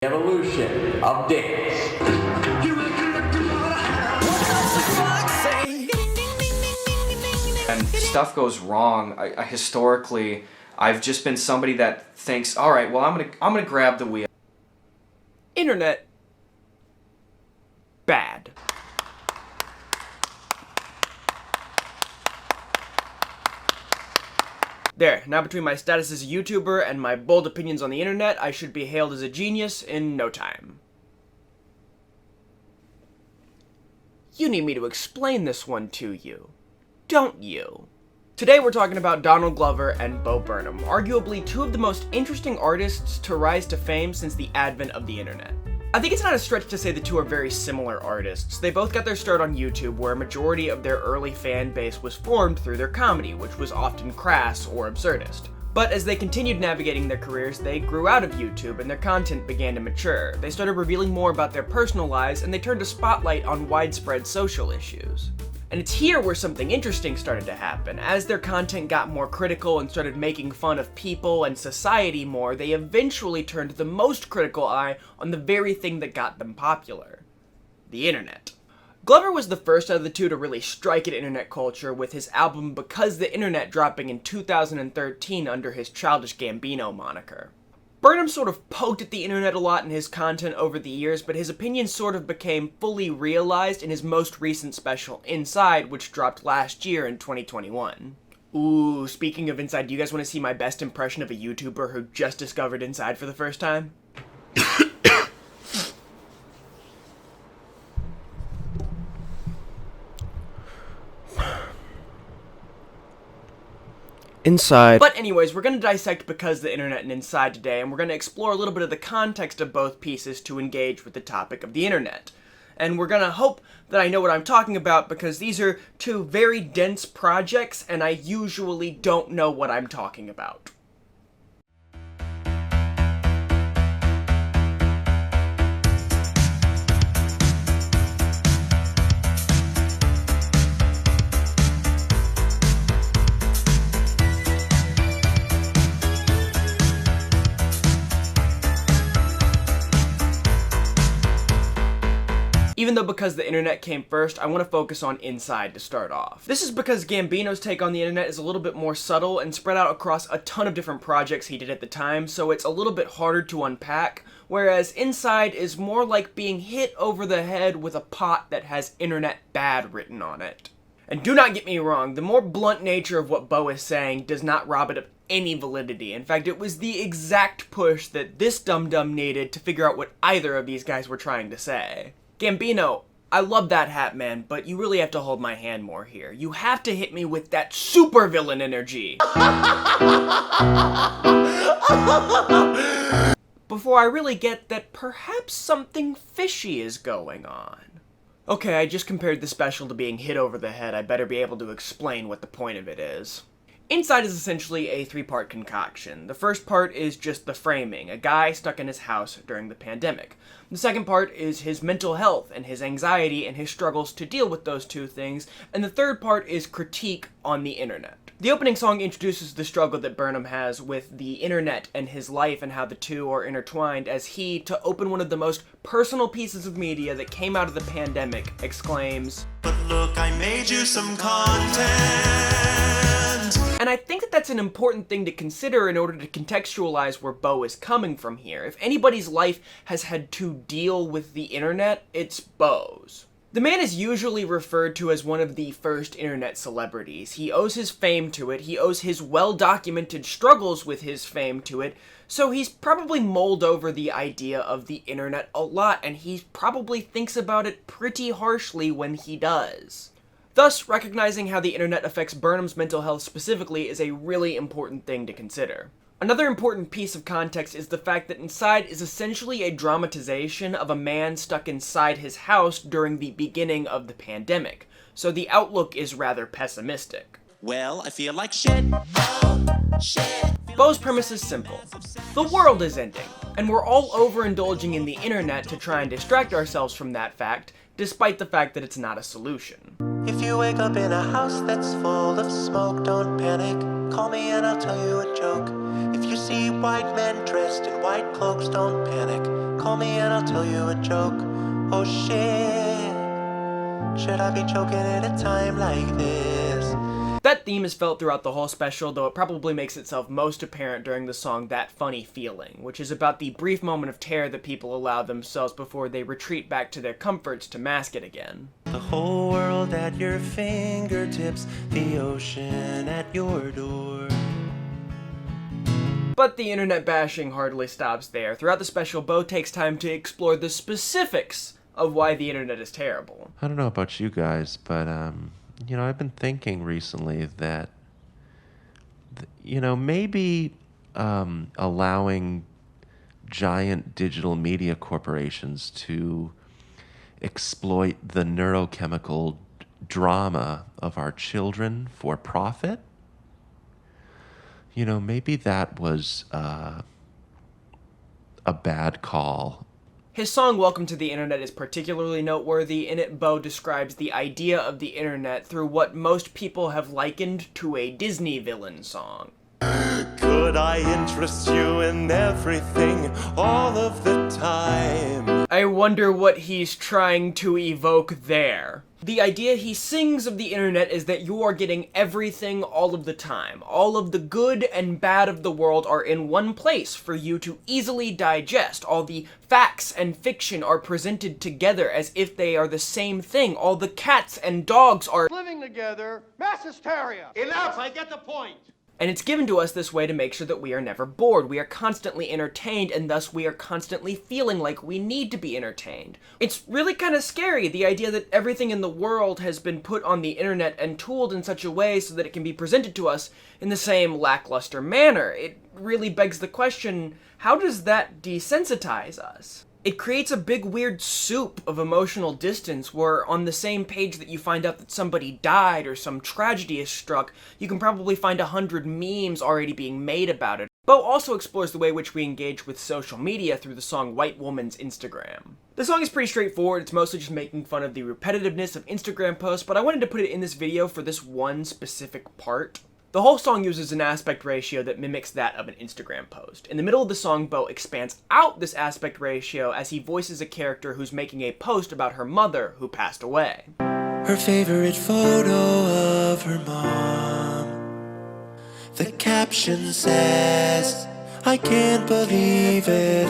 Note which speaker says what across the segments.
Speaker 1: Evolution of dance.
Speaker 2: And stuff goes wrong. Historically, I've just been somebody that thinks, all right, well, I'm gonna grab the wheel.
Speaker 3: Internet. Bad. There, now between my status as a YouTuber and my bold opinions on the internet, I should be hailed as a genius in no time. You need me to explain this one to you, don't you? Today we're talking about Donald Glover and Bo Burnham, arguably two of the most interesting artists to rise to fame since the advent of the internet. I think it's not a stretch to say the two are very similar artists. They both got their start on YouTube, where a majority of their early fan base was formed through their comedy, which was often crass or absurdist. But as they continued navigating their careers, they grew out of YouTube and their content began to mature. They started revealing more about their personal lives, and they turned a spotlight on widespread social issues. And it's here where something interesting started to happen. As their content got more critical and started making fun of people and society more, they eventually turned the most critical eye on the very thing that got them popular: the internet. Glover was the first out of the two to really strike at internet culture with his album Because the Internet dropping in 2013 under his Childish Gambino moniker. Burnham sort of poked at the internet a lot in his content over the years, but his opinions sort of became fully realized in his most recent special, Inside, which dropped last year in 2021. Ooh, speaking of Inside, do you guys want to see my best impression of a YouTuber who just discovered Inside for the first time? Inside. But anyways, we're going to dissect Because the Internet and Inside today, and we're going to explore a little bit of the context of both pieces to engage with the topic of the internet. And we're going to hope that I know what I'm talking about, because these are two very dense projects, and I usually don't know what I'm talking about. Even though Because the Internet came first, I want to focus on Inside to start off. This is because Gambino's take on the internet is a little bit more subtle and spread out across a ton of different projects he did at the time, so it's a little bit harder to unpack, whereas Inside is more like being hit over the head with a pot that has internet bad written on it. And do not get me wrong, the more blunt nature of what Bo is saying does not rob it of any validity. In fact, it was the exact push that this dum-dum needed to figure out what either of these guys were trying to say. Gambino, I love that hat, man, but you really have to hold my hand more here. You have to hit me with that supervillain energy. Before I really get that perhaps something fishy is going on. Okay, I just compared the special to being hit over the head. I better be able to explain what the point of it is. Inside is essentially a three-part concoction. The first part is just the framing, a guy stuck in his house during the pandemic. The second part is his mental health and his anxiety and his struggles to deal with those two things. And the third part is critique on the internet. The opening song introduces the struggle that Burnham has with the internet and his life and how the two are intertwined, as he, to open one of the most personal pieces of media that came out of the pandemic, exclaims, "But look, I made you some content." And I think that that's an important thing to consider in order to contextualize where Bo is coming from here. If anybody's life has had to deal with the internet, it's Bo's. The man is usually referred to as one of the first internet celebrities. He owes his fame to it, he owes his well-documented struggles with his fame to it, so he's probably mulled over the idea of the internet a lot, and he probably thinks about it pretty harshly when he does. Thus, recognizing how the internet affects Burnham's mental health specifically is a really important thing to consider. Another important piece of context is the fact that Inside is essentially a dramatization of a man stuck inside his house during the beginning of the pandemic, so the outlook is rather pessimistic.
Speaker 4: Well, I feel like shit. Oh, shit.
Speaker 3: Bo's premise is simple. The world is ending, and we're all overindulging in the internet to try and distract ourselves from that fact, despite the fact that it's not a solution.
Speaker 5: If you wake up in a house that's full of smoke, don't panic. Call me and I'll tell you a joke. If you see white men dressed in white cloaks, don't panic. Call me and I'll tell you a joke. Oh shit, should I be joking at a time like this?
Speaker 3: That theme is felt throughout the whole special, though it probably makes itself most apparent during the song That Funny Feeling, which is about the brief moment of terror that people allow themselves before they retreat back to their comforts to mask it again.
Speaker 5: The whole world at your fingertips, the ocean at your door.
Speaker 3: But the internet bashing hardly stops there. Throughout the special, Bo takes time to explore the specifics of why the internet is terrible.
Speaker 1: I don't know about you guys, but I've been thinking recently that maybe allowing giant digital media corporations to exploit the neurochemical drama of our children for profit, maybe that was a bad call.
Speaker 3: His song Welcome to the Internet is particularly noteworthy. In it, Bo describes the idea of the internet through what most people have likened to a Disney villain song.
Speaker 5: Could I interest you in everything all of the time?
Speaker 3: I wonder what he's trying to evoke there. The idea he sings of the internet is that you are getting everything all of the time. All of the good and bad of the world are in one place for you to easily digest. All the facts and fiction are presented together as if they are the same thing. All the cats and dogs are
Speaker 6: living together, mass hysteria. Enough, I get the point.
Speaker 3: And it's given to us this way to make sure that we are never bored. We are constantly entertained, and thus we are constantly feeling like we need to be entertained. It's really kind of scary, the idea that everything in the world has been put on the internet and tooled in such a way so that it can be presented to us in the same lackluster manner. It really begs the question, how does that desensitize us? It creates a big weird soup of emotional distance where on the same page that you find out that somebody died or some tragedy is struck, you can probably find 100 memes already being made about it. Bo also explores the way in which we engage with social media through the song White Woman's Instagram. The song is pretty straightforward, it's mostly just making fun of the repetitiveness of Instagram posts, but I wanted to put it in this video for this one specific part. The whole song uses an aspect ratio that mimics that of an Instagram post. In the middle of the song, Bo expands out this aspect ratio as he voices a character who's making a post about her mother who passed away.
Speaker 5: Her favorite photo of her mom. The caption says, I can't believe it.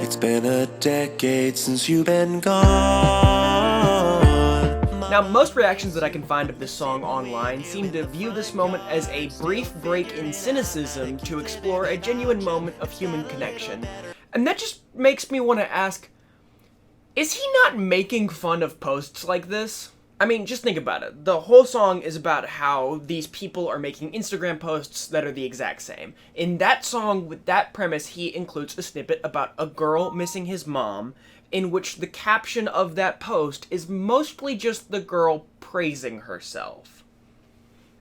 Speaker 5: It's been a decade since you've been gone.
Speaker 3: Now, most reactions that I can find of this song online seem to view this moment as a brief break in cynicism to explore a genuine moment of human connection. And that just makes me want to ask, is he not making fun of posts like this? I mean, just think about it. The whole song is about how these people are making Instagram posts that are the exact same. In that song, with that premise, he includes a snippet about a girl missing his mom, in which the caption of that post is mostly just the girl praising herself.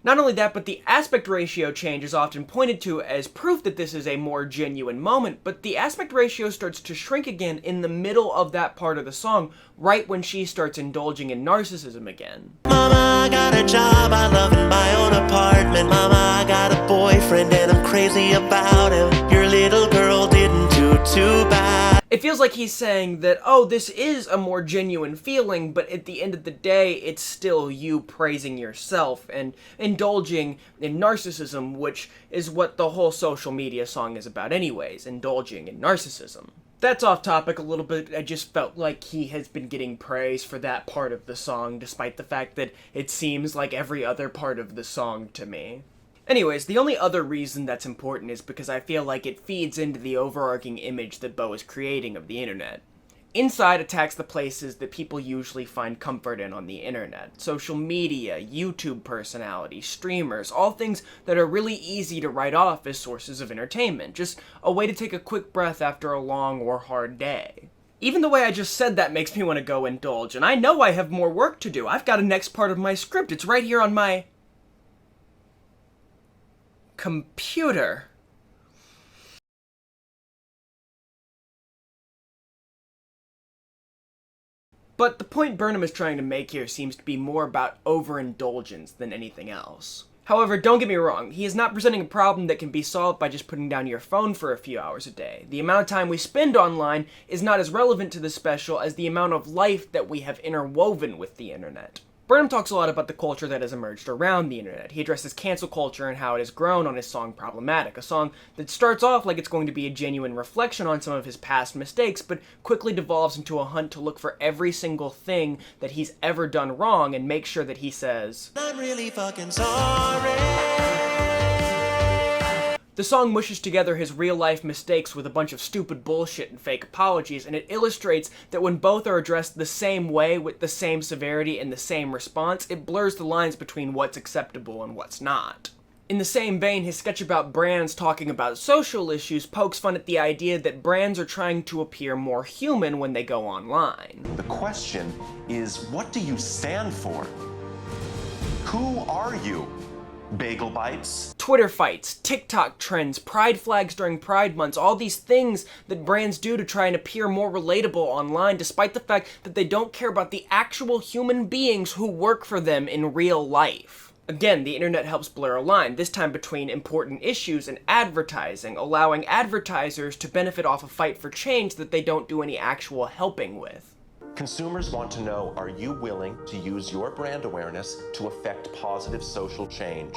Speaker 3: Not only that, but the aspect ratio change is often pointed to as proof that this is a more genuine moment, but the aspect ratio starts to shrink again in the middle of that part of the song, right when she starts indulging in narcissism again.
Speaker 5: Mama, I got a job, I love in my own apartment. Mama, I got a boyfriend and I'm crazy about him. Your little girl didn't do too bad.
Speaker 3: It feels like he's saying that, oh, this is a more genuine feeling, but at the end of the day, it's still you praising yourself and indulging in narcissism, which is what the whole social media song is about anyways, indulging in narcissism. That's off topic a little bit. I just felt like he has been getting praise for that part of the song, despite the fact that it seems like every other part of the song to me. Anyways, the only other reason that's important is because I feel like it feeds into the overarching image that Bo is creating of the internet. Inside attacks the places that people usually find comfort in on the internet. Social media, YouTube personalities, streamers, all things that are really easy to write off as sources of entertainment. Just a way to take a quick breath after a long or hard day. Even the way I just said that makes me want to go indulge, and I know I have more work to do. I've got a next part of my script. It's right here on my computer. But the point Burnham is trying to make here seems to be more about overindulgence than anything else. However, don't get me wrong, he is not presenting a problem that can be solved by just putting down your phone for a few hours a day. The amount of time we spend online is not as relevant to the special as the amount of life that we have interwoven with the internet. Burnham talks a lot about the culture that has emerged around the internet. He addresses cancel culture and how it has grown on his song Problematic, a song that starts off like it's going to be a genuine reflection on some of his past mistakes, but quickly devolves into a hunt to look for every single thing that he's ever done wrong and make sure that he says,
Speaker 5: I'm really fucking sorry.
Speaker 3: The song mushes together his real-life mistakes with a bunch of stupid bullshit and fake apologies, and it illustrates that when both are addressed the same way, with the same severity and the same response, it blurs the lines between what's acceptable and what's not. In the same vein, his sketch about brands talking about social issues pokes fun at the idea that brands are trying to appear more human when they go online.
Speaker 7: The question is, what do you stand for? Who are you? Bagel bites?
Speaker 3: Twitter fights, TikTok trends, pride flags during Pride months, all these things that brands do to try and appear more relatable online, despite the fact that they don't care about the actual human beings who work for them in real life. Again, the internet helps blur a line, this time between important issues and advertising, allowing advertisers to benefit off a fight for change that they don't do any actual helping with.
Speaker 7: Consumers want to know, are you willing to use your brand awareness to affect positive social change,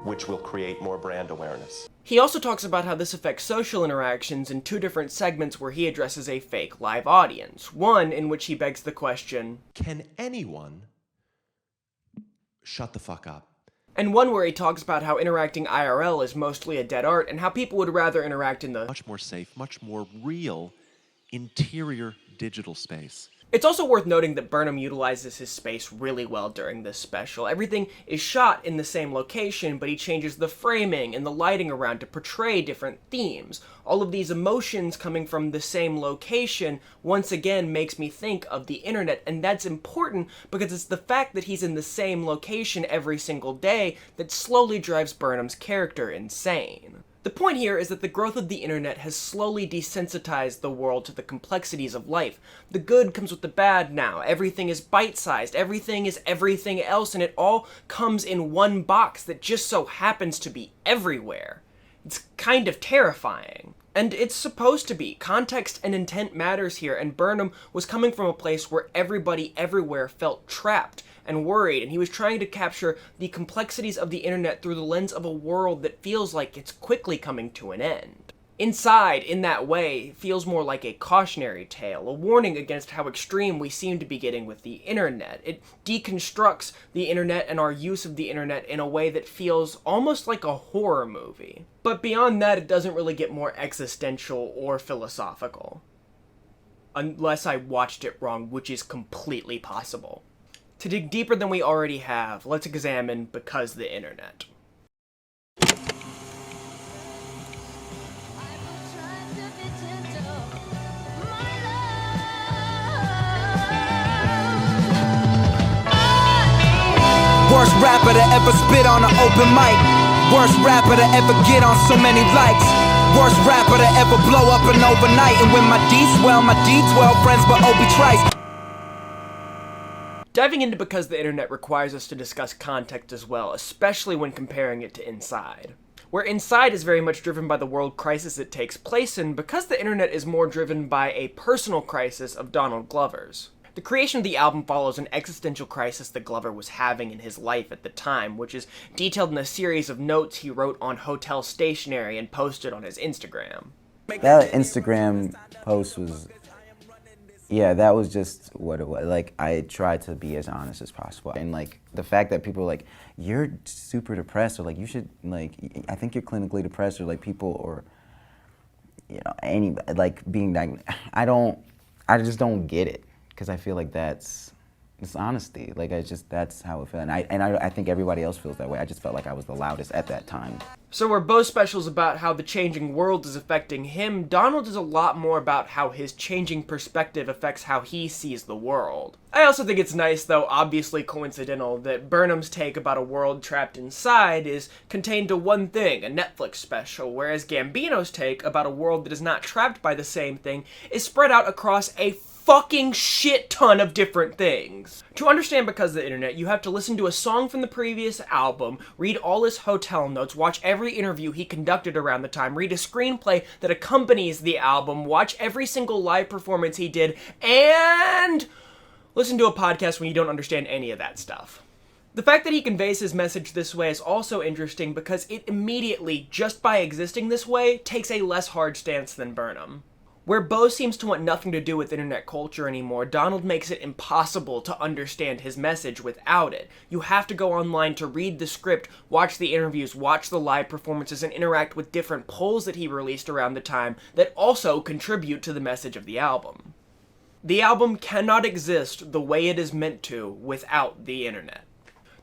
Speaker 7: which will create more brand awareness?
Speaker 3: He also talks about how this affects social interactions in two different segments where he addresses a fake live audience. One in which he begs the question,
Speaker 8: can anyone shut the fuck up?
Speaker 3: And one where he talks about how interacting IRL is mostly a dead art and how people would rather interact in the
Speaker 8: Much more safe, much more real, interior digital space.
Speaker 3: It's also worth noting that Burnham utilizes his space really well during this special. Everything is shot in the same location, but he changes the framing and the lighting around to portray different themes. All of these emotions coming from the same location once again makes me think of the internet, and that's important because it's the fact that he's in the same location every single day that slowly drives Burnham's character insane. The point here is that the growth of the internet has slowly desensitized the world to the complexities of life. The good comes with the bad now. Everything is bite-sized. Everything is everything else, and it all comes in one box that just so happens to be everywhere. It's kind of terrifying. And it's supposed to be. Context and intent matters here, and Burnham was coming from a place where everybody everywhere felt trapped and worried, and he was trying to capture the complexities of the internet through the lens of a world that feels like it's quickly coming to an end. Inside, in that way, feels more like a cautionary tale, a warning against how extreme we seem to be getting with the internet. It deconstructs the internet and our use of the internet in a way that feels almost like a horror movie. But beyond that, it doesn't really get more existential or philosophical. Unless I watched it wrong, which is completely possible. To dig deeper than we already have, let's examine Because the Internet.
Speaker 9: Worst rapper to ever spit on an open mic. Worst rapper to ever get on so many likes. Worst rapper to ever blow up an overnight. And when my D12 friends but Obi Trice.
Speaker 3: Diving into Because the Internet requires us to discuss context as well, especially when comparing it to Inside. Where Inside is very much driven by the world crisis it takes place in, Because the Internet is more driven by a personal crisis of Donald Glover's. The creation of the album follows an existential crisis that Glover was having in his life at the time, which is detailed in a series of notes he wrote on hotel stationery and posted on his Instagram.
Speaker 10: That Instagram post was, yeah, that was just what it was. Like, I tried to be as honest as possible. And, like, the fact that people are like, you're super depressed, or, like, you should, like, I think you're clinically depressed, or, like, people, or, you know, any, like, being diagnosed, I just don't get it. Because I feel like it's honesty. Like, that's how it felt. And I think everybody else feels that way. I just felt like I was the loudest at that time.
Speaker 3: So where both specials about how the changing world is affecting him, Donald is a lot more about how his changing perspective affects how he sees the world. I also think it's nice, though obviously coincidental, that Burnham's take about a world trapped inside is contained to one thing, a Netflix special, whereas Gambino's take about a world that is not trapped by the same thing is spread out across a fucking shit ton of different things. To understand Because of the Internet, you have to listen to a song from the previous album, read all his hotel notes, watch every interview he conducted around the time, read a screenplay that accompanies the album, watch every single live performance he did, and listen to a podcast when you don't understand any of that stuff. The fact that he conveys his message this way is also interesting because it immediately, just by existing this way, takes a less hard stance than Burnham. Where Bo seems to want nothing to do with internet culture anymore, Donald makes it impossible to understand his message without it. You have to go online to read the script, watch the interviews, watch the live performances, and interact with different polls that he released around the time that also contribute to the message of the album. The album cannot exist the way it is meant to without the internet.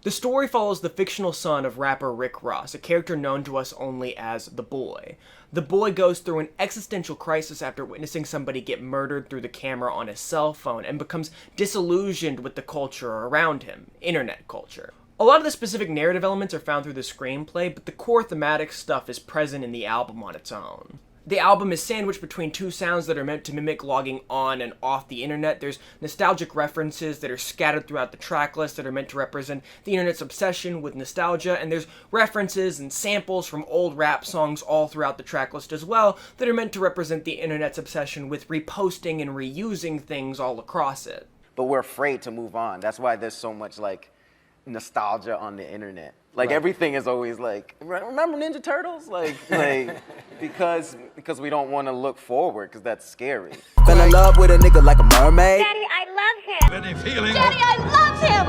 Speaker 3: The story follows the fictional son of rapper Rick Ross, a character known to us only as The Boy. The Boy goes through an existential crisis after witnessing somebody get murdered through the camera on his cell phone and becomes disillusioned with the culture around him, internet culture. A lot of the specific narrative elements are found through the screenplay, but the core thematic stuff is present in the album on its own. The album is sandwiched between two sounds that are meant to mimic logging on and off the internet. There's nostalgic references that are scattered throughout the track list that are meant to represent the internet's obsession with nostalgia, and there's references and samples from old rap songs all throughout the track list as well that are meant to represent the internet's obsession with reposting and reusing things all across it.
Speaker 10: But we're afraid to move on. That's why there's so much like nostalgia on the internet. Like everything is always like, remember Ninja Turtles? Like because we don't want to look forward because that's scary.
Speaker 9: Fell in love with a nigga like a mermaid.
Speaker 11: Daddy, I love him. Any feeling? Daddy, I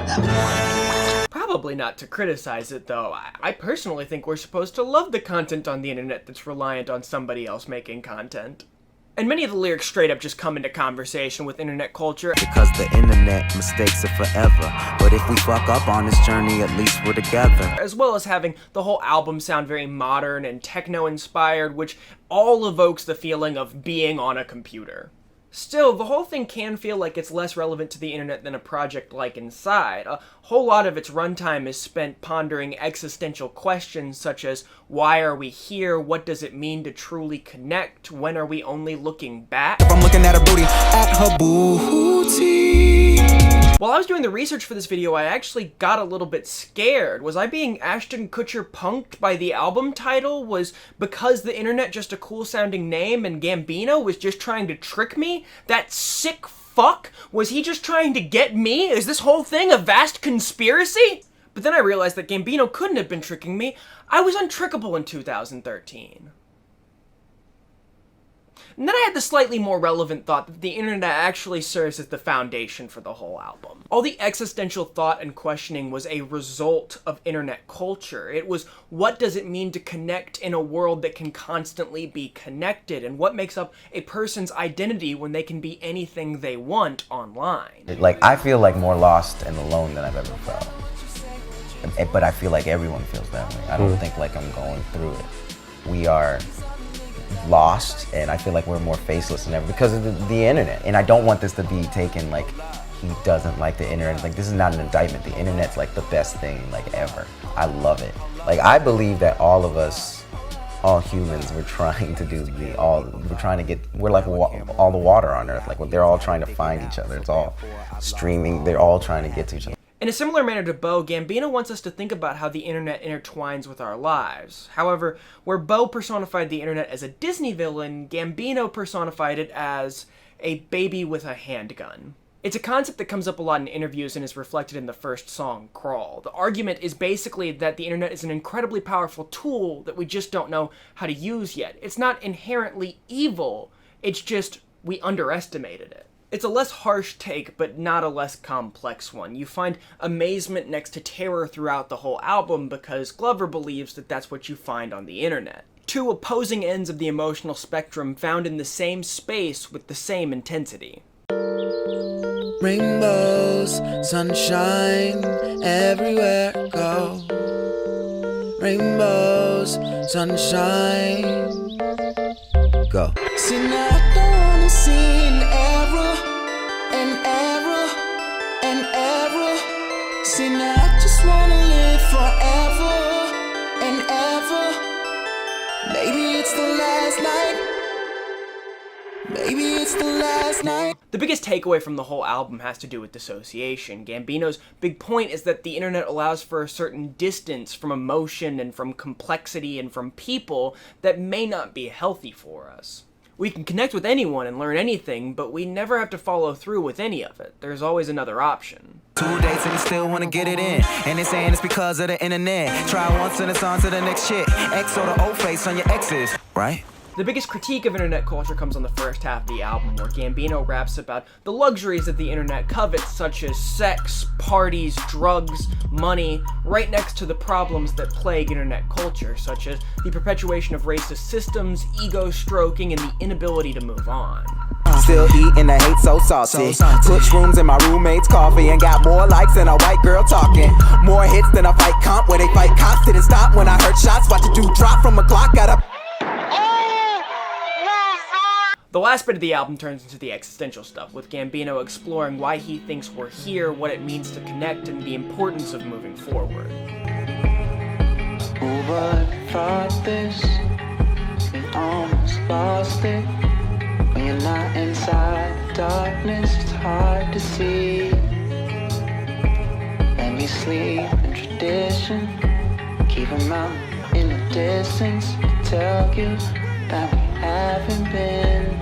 Speaker 11: love him.
Speaker 3: Probably not to criticize it though. I personally think we're supposed to love the content on the internet that's reliant on somebody else making content. And many of the lyrics straight up just come into conversation with internet culture.
Speaker 9: Because the internet mistakes are forever. But if we fuck up on this journey, at least we're together.
Speaker 3: As well as having the whole album sound very modern and techno-inspired, which all evokes the feeling of being on a computer. Still, the whole thing can feel like it's less relevant to the internet than a project like Inside. A whole lot of its runtime is spent pondering existential questions such as, why are we here? What does it mean to truly connect? When are we only looking back?
Speaker 9: If I'm looking at her booty, at her booty.
Speaker 3: While I was doing the research for this video, I actually got a little bit scared. Was I being Ashton Kutcher punked by the album title? Was Because the Internet just a cool sounding name and Gambino was just trying to trick me? That sick fuck? Was he just trying to get me? Is this whole thing a vast conspiracy? But then I realized that Gambino couldn't have been tricking me. I was untrickable in 2013. And then I had the slightly more relevant thought that the internet actually serves as the foundation for the whole album. All the existential thought and questioning was a result of internet culture. It was, what does it mean to connect in a world that can constantly be connected? And what makes up a person's identity when they can be anything they want online?
Speaker 10: Like, I feel like more lost and alone than I've ever felt. But I feel like everyone feels that way. I don't think like I'm going through it. We are lost, and I feel like we're more faceless than ever because of the internet. And I don't want this to be taken like he doesn't like the internet. Like, this is not an indictment. The internet's like the best thing like ever. I love it. Like, I believe that all of us, all humans, we're trying to do we're like all the water on earth. Like, they're all trying to find each other. It's all streaming. They're all trying to get to each other.
Speaker 3: In a similar manner to Bo, Gambino wants us to think about how the internet intertwines with our lives. However, where Bo personified the internet as a Disney villain, Gambino personified it as a baby with a handgun. It's a concept that comes up a lot in interviews and is reflected in the first song, Crawl. The argument is basically that the internet is an incredibly powerful tool that we just don't know how to use yet. It's not inherently evil, it's just we underestimated it. It's a less harsh take, but not a less complex one. You find amazement next to terror throughout the whole album because Glover believes that that's what you find on the internet. Two opposing ends of the emotional spectrum found in the same space with the same intensity.
Speaker 9: Rainbows, sunshine, everywhere I go. Rainbows, sunshine, go. See, now I don't wanna see an error, an error, an error. See, now I just wanna live forever and ever. Maybe it's the last night. Maybe it's the last night.
Speaker 3: The biggest takeaway from the whole album has to do with dissociation. Gambino's big point is that the internet allows for a certain distance from emotion and from complexity and from people that may not be healthy for us. We can connect with anyone and learn anything, but we never have to follow through with any of it. There's always another option.
Speaker 9: 2 dates and you still wanna get it in. And they saying it's because of the internet. Try once and it's on to the next shit. X or the old face on your exes, right?
Speaker 3: The biggest critique of internet culture comes on the first half of the album, where Gambino raps about the luxuries that the internet covets, such as sex, parties, drugs, money, right next to the problems that plague internet culture, such as the perpetuation of racist systems, ego stroking, and the inability to move on.
Speaker 9: Still eating the hate so saucy. Put shrooms in my roommate's coffee and got more likes than a white girl talking. More hits than a fight comp where they fight cops. Didn't stop when I heard shots. Watch a dude drop from a clock. Got a
Speaker 3: The last bit of the album turns into the existential stuff, with Gambino exploring why he thinks we're here, what it means to connect, and the importance of moving forward.
Speaker 12: Who would have thought this? We almost lost it. When you're not inside the darkness, it's hard to see. Let me sleep in tradition. Keep 'em out in the distance. Tell you that we haven't been.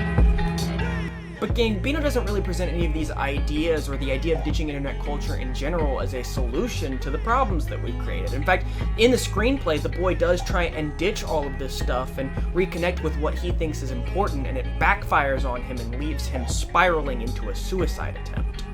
Speaker 3: But Gambino doesn't really present any of these ideas or the idea of ditching internet culture in general as a solution to the problems that we've created. In fact, in the screenplay, the boy does try and ditch all of this stuff and reconnect with what he thinks is important, and it backfires on him and leaves him spiraling into a suicide attempt.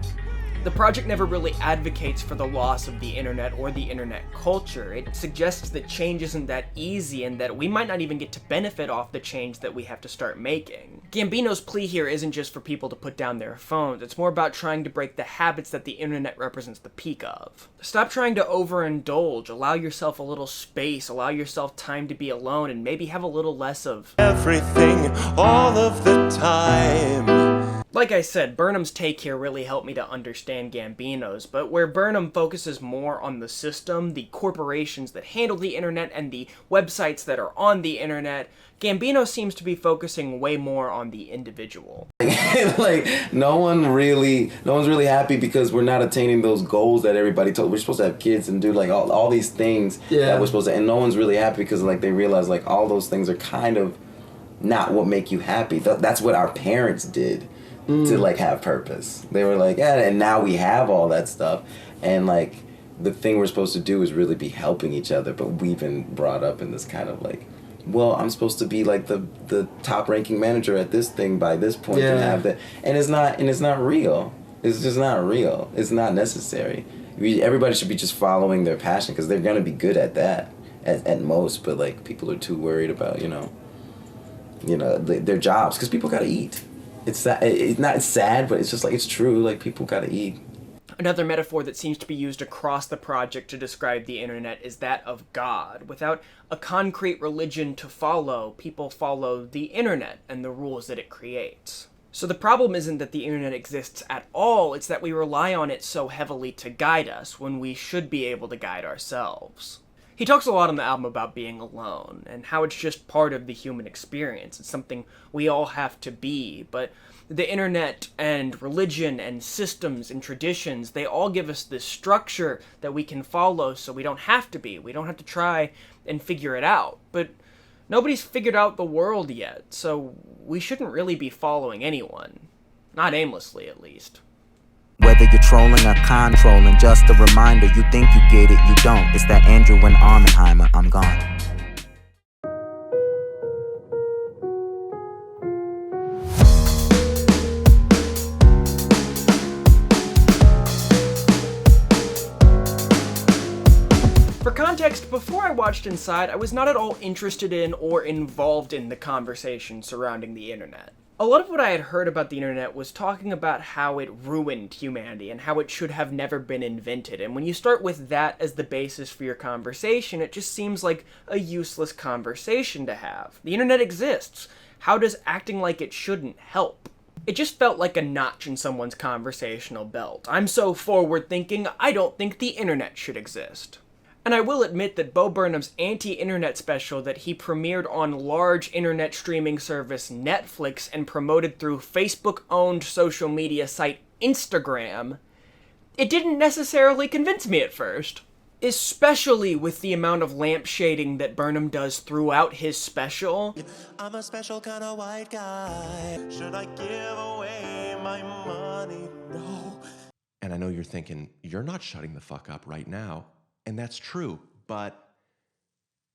Speaker 3: The project never really advocates for the loss of the internet or the internet culture. It suggests that change isn't that easy and that we might not even get to benefit off the change that we have to start making. Gambino's plea here isn't just for people to put down their phones, it's more about trying to break the habits that the internet represents the peak of. Stop trying to overindulge, allow yourself a little space, allow yourself time to be alone, and maybe have a little less of
Speaker 5: everything all of the time.
Speaker 3: Like I said, Burnham's take here really helped me to understand Gambino's, but where Burnham focuses more on the system, the corporations that handle the internet, and the websites that are on the internet, Gambino seems to be focusing way more on the individual.
Speaker 10: Like, no one's really happy because we're not attaining those goals that everybody told. We're supposed to have kids and do like all these things that we're supposed to, and no one's really happy because like they realize like all those things are kind of not what make you happy. That's what our parents did. To like have purpose. They were like, yeah, and now we have all that stuff, and like the thing we're supposed to do is really be helping each other, but we've been brought up in this kind of like, well, I'm supposed to be like the top ranking manager at this thing by this point and have that, and it's not real. It's just not real. It's not necessary. Everybody should be just following their passion because they're gonna be good at that at most, but like people are too worried about their jobs because people gotta eat. It's sad, but it's just like, it's true, like, people gotta eat.
Speaker 3: Another metaphor that seems to be used across the project to describe the internet is that of God. Without a concrete religion to follow, people follow the internet and the rules that it creates. So the problem isn't that the internet exists at all, it's that we rely on it so heavily to guide us when we should be able to guide ourselves. He talks a lot on the album about being alone, and how it's just part of the human experience. It's something we all have to be, but the internet and religion and systems and traditions, they all give us this structure that we can follow so we don't have to be. We don't have to try and figure it out. But nobody's figured out the world yet, so we shouldn't really be following anyone. Not aimlessly, at least.
Speaker 9: Whether you're trolling or controlling, just a reminder, you think you get it, you don't. It's that Andrew and Armenheimer, I'm gone.
Speaker 3: For context, before I watched Inside, I was not at all interested in or involved in the conversation surrounding the internet. A lot of what I had heard about the internet was talking about how it ruined humanity and how it should have never been invented, and when you start with that as the basis for your conversation, it just seems like a useless conversation to have. The internet exists. How does acting like it shouldn't help? It just felt like a notch in someone's conversational belt. I'm so forward-thinking, I don't think the internet should exist. And I will admit that Bo Burnham's anti-internet special that he premiered on large internet streaming service Netflix and promoted through Facebook-owned social media site Instagram, it didn't necessarily convince me at first. Especially with the amount of lampshading that Burnham does throughout his special.
Speaker 5: I'm a special kind of white guy. Should I give away my money? No.
Speaker 7: And I know you're thinking, you're not shutting the fuck up right now. And that's true, but...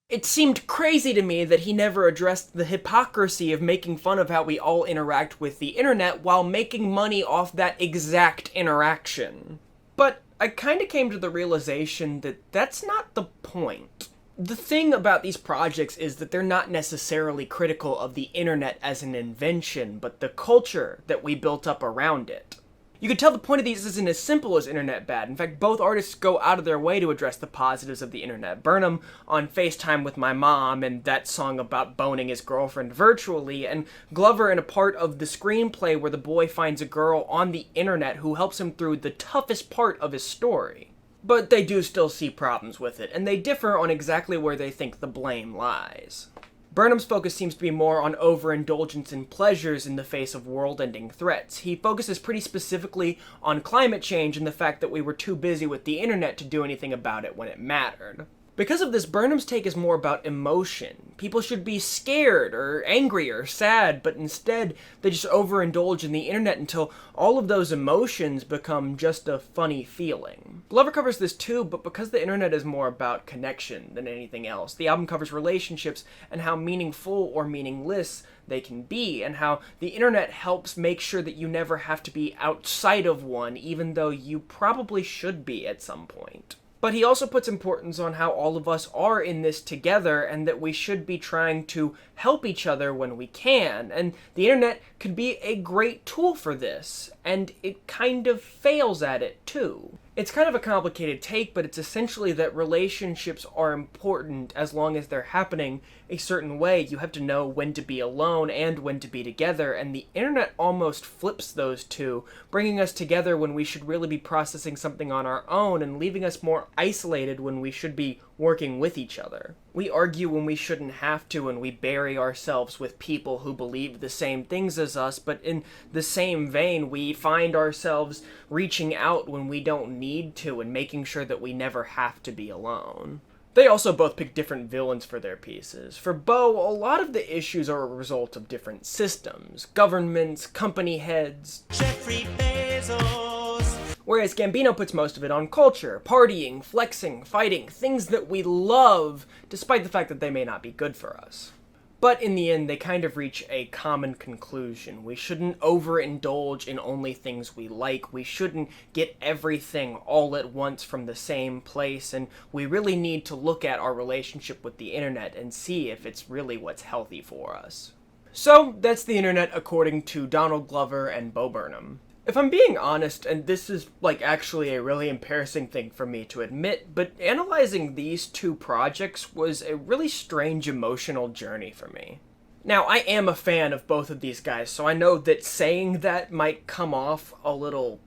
Speaker 3: It seemed crazy to me that he never addressed the hypocrisy of making fun of how we all interact with the internet while making money off that exact interaction. But I kinda came to the realization that that's not the point. The thing about these projects is that they're not necessarily critical of the internet as an invention, but the culture that we built up around it. You could tell the point of these isn't as simple as internet bad. In fact, both artists go out of their way to address the positives of the internet. Burnham on FaceTime with My Mom and that song about boning his girlfriend virtually, and Glover in a part of the screenplay where the boy finds a girl on the internet who helps him through the toughest part of his story. But they do still see problems with it, and they differ on exactly where they think the blame lies. Burnham's focus seems to be more on overindulgence in pleasures in the face of world-ending threats. He focuses pretty specifically on climate change and the fact that we were too busy with the internet to do anything about it when it mattered. Because of this, Burnham's take is more about emotion. People should be scared or angry or sad, but instead they just overindulge in the internet until all of those emotions become just a funny feeling. Glover covers this too, but because the internet is more about connection than anything else, the album covers relationships and how meaningful or meaningless they can be, and how the internet helps make sure that you never have to be outside of one, even though you probably should be at some point. But he also puts importance on how all of us are in this together and that we should be trying to help each other when we can, and the internet could be a great tool for this, and it kind of fails at it too. It's kind of a complicated take, but it's essentially that relationships are important as long as they're happening a certain way. You have to know when to be alone and when to be together, and the internet almost flips those two, bringing us together when we should really be processing something on our own and leaving us more isolated when we should be working with each other. We argue when we shouldn't have to, and we bury ourselves with people who believe the same things as us, but in the same vein, we find ourselves reaching out when we don't need to and making sure that we never have to be alone. They also both pick different villains for their pieces. For Bo, a lot of the issues are a result of different systems, governments, company heads.
Speaker 5: Jeffrey Bezos.
Speaker 3: Whereas Gambino puts most of it on culture, partying, flexing, fighting, things that we love, despite the fact that they may not be good for us. But in the end, they kind of reach a common conclusion. We shouldn't overindulge in only things we like. We shouldn't get everything all at once from the same place, and we really need to look at our relationship with the internet and see if it's really what's healthy for us. So, that's the internet according to Donald Glover and Bo Burnham. If I'm being honest, and this is actually a really embarrassing thing for me to admit, but analyzing these two projects was a really strange emotional journey for me. Now, I am a fan of both of these guys, so I know that saying that might come off a little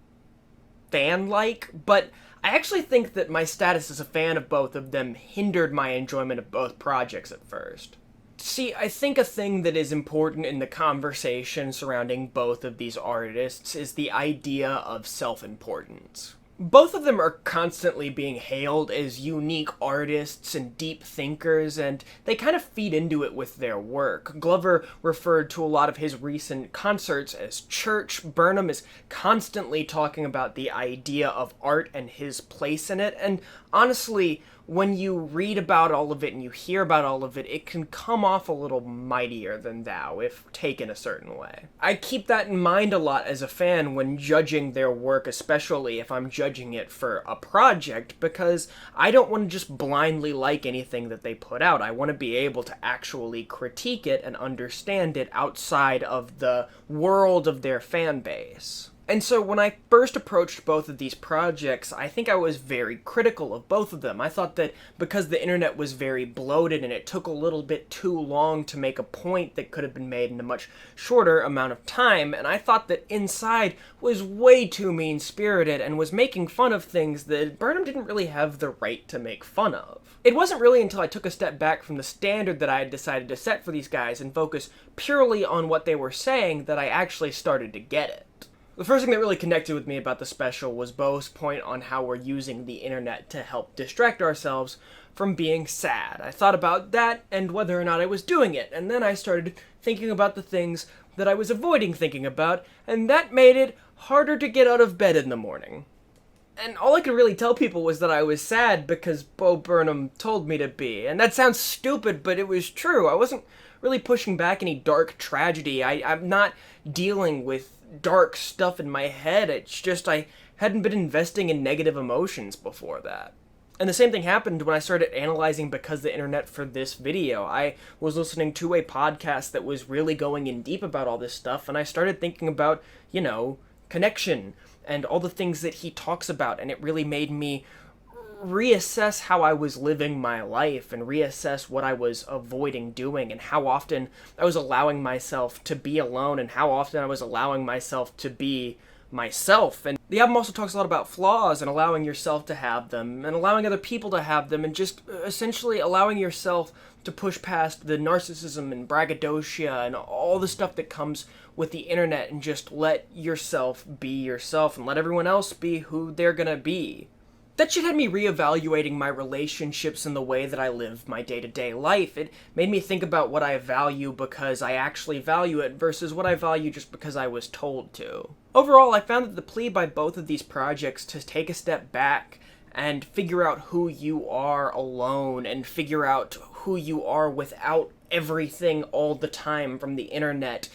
Speaker 3: fan-like, but I actually think that my status as a fan of both of them hindered my enjoyment of both projects at first. See, I think a thing that is important in the conversation surrounding both of these artists is the idea of self-importance. Both of them are constantly being hailed as unique artists and deep thinkers, and they kind of feed into it with their work. Glover referred to a lot of his recent concerts as church. Burnham is constantly talking about the idea of art and his place in it, and honestly, when you read about all of it and you hear about all of it, it can come off a little mightier than thou, if taken a certain way. I keep that in mind a lot as a fan when judging their work, especially if I'm judging it for a project, because I don't want to just blindly like anything that they put out. I want to be able to actually critique it and understand it outside of the world of their fan base. And so when I first approached both of these projects, I think I was very critical of both of them. I thought that because the internet was very bloated and it took a little bit too long to make a point that could have been made in a much shorter amount of time, and I thought that Inside was way too mean-spirited and was making fun of things that Burnham didn't really have the right to make fun of. It wasn't really until I took a step back from the standard that I had decided to set for these guys and focus purely on what they were saying that I actually started to get it. The first thing that really connected with me about the special was Bo's point on how we're using the internet to help distract ourselves from being sad. I thought about that and whether or not I was doing it, and then I started thinking about the things that I was avoiding thinking about, and that made it harder to get out of bed in the morning. And all I could really tell people was that I was sad because Bo Burnham told me to be. And that sounds stupid, but it was true. I wasn't really pushing back any dark tragedy. I'm not dealing with dark stuff in my head. It's just I hadn't been investing in negative emotions before that. And the same thing happened when I started analyzing Because the Internet for this video. I was listening to a podcast that was really going in deep about all this stuff, and I started thinking about, connection and all the things that he talks about, and it really made me reassess how I was living my life and reassess what I was avoiding doing and how often I was allowing myself to be alone and how often I was allowing myself to be myself. And the album also talks a lot about flaws and allowing yourself to have them and allowing other people to have them and just essentially allowing yourself to push past the narcissism and braggadocio and all the stuff that comes with the internet and just let yourself be yourself and let everyone else be who they're gonna be. That shit had me reevaluating my relationships and the way that I live my day-to-day life. It made me think about what I value because I actually value it versus what I value just because I was told to. Overall, I found that the plea by both of these projects to take a step back and figure out who you are alone and figure out who you are without everything all the time from the internet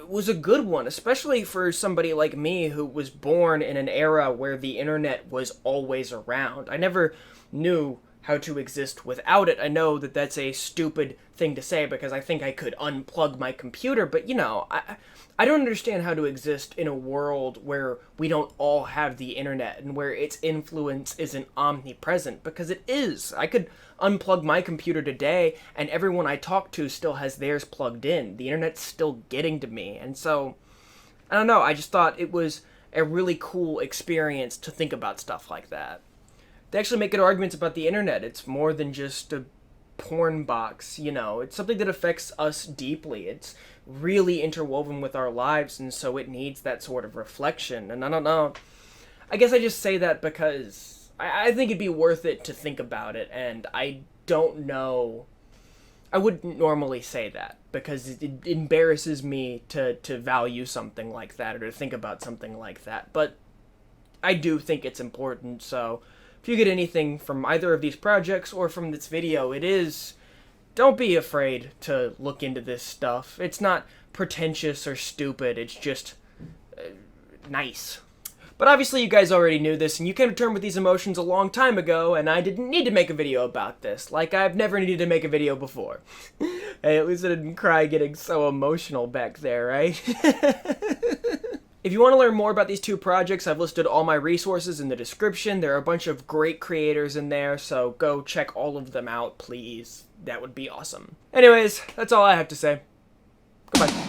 Speaker 3: was a good one, especially for somebody like me who was born in an era where the internet was always around. I never knew how to exist without it. I know that that's a stupid thing to say because I think I could unplug my computer, but I don't understand how to exist in a world where we don't all have the internet and where its influence isn't omnipresent, because it is. I could unplug my computer today and everyone I talk to still has theirs plugged in. The internet's still getting to me. And so, I don't know, I just thought it was a really cool experience to think about stuff like that. They actually make good arguments about the internet. It's more than just a porn box, It's something that affects us deeply. It's really interwoven with our lives, and so it needs that sort of reflection. And I don't know. I guess I just say that because I think it'd be worth it to think about it, and I don't know. I wouldn't normally say that because it embarrasses me to value something like that or to think about something like that. But I do think it's important, so if you get anything from either of these projects or from this video, don't be afraid to look into this stuff. It's not pretentious or stupid, it's just nice. But obviously you guys already knew this, and you came to terms with these emotions a long time ago, and I didn't need to make a video about this, like I've never needed to make a video before. Hey, at least I didn't cry getting so emotional back there, right? If you want to learn more about these two projects, I've listed all my resources in the description. There are a bunch of great creators in there, so go check all of them out, please. That would be awesome. Anyways, that's all I have to say. Goodbye.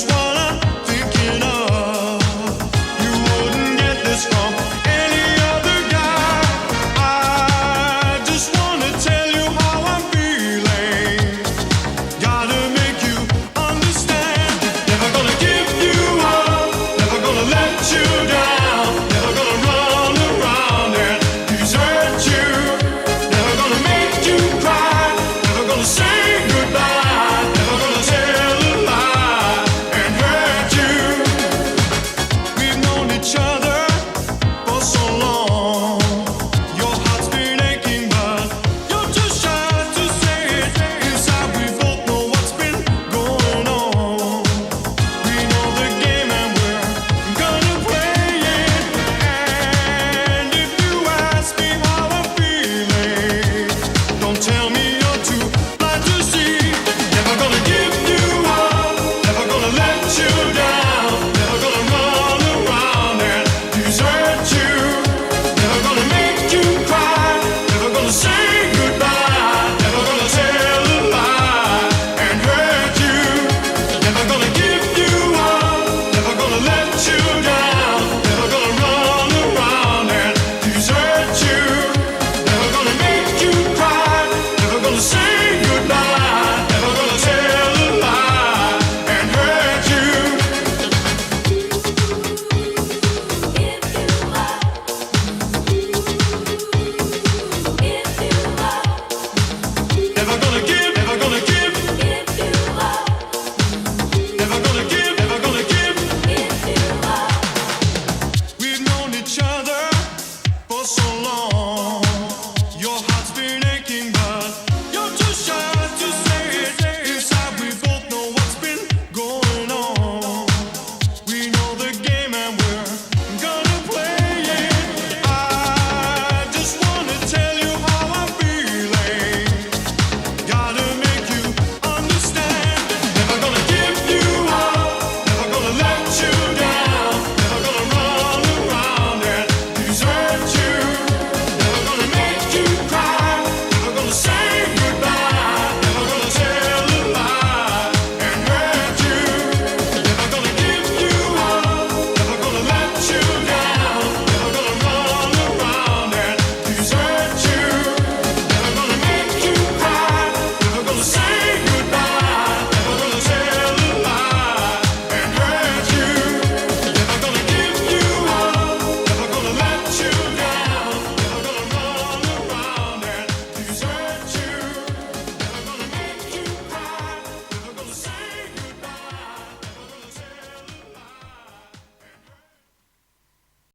Speaker 13: While I'm thinking of
Speaker 5: so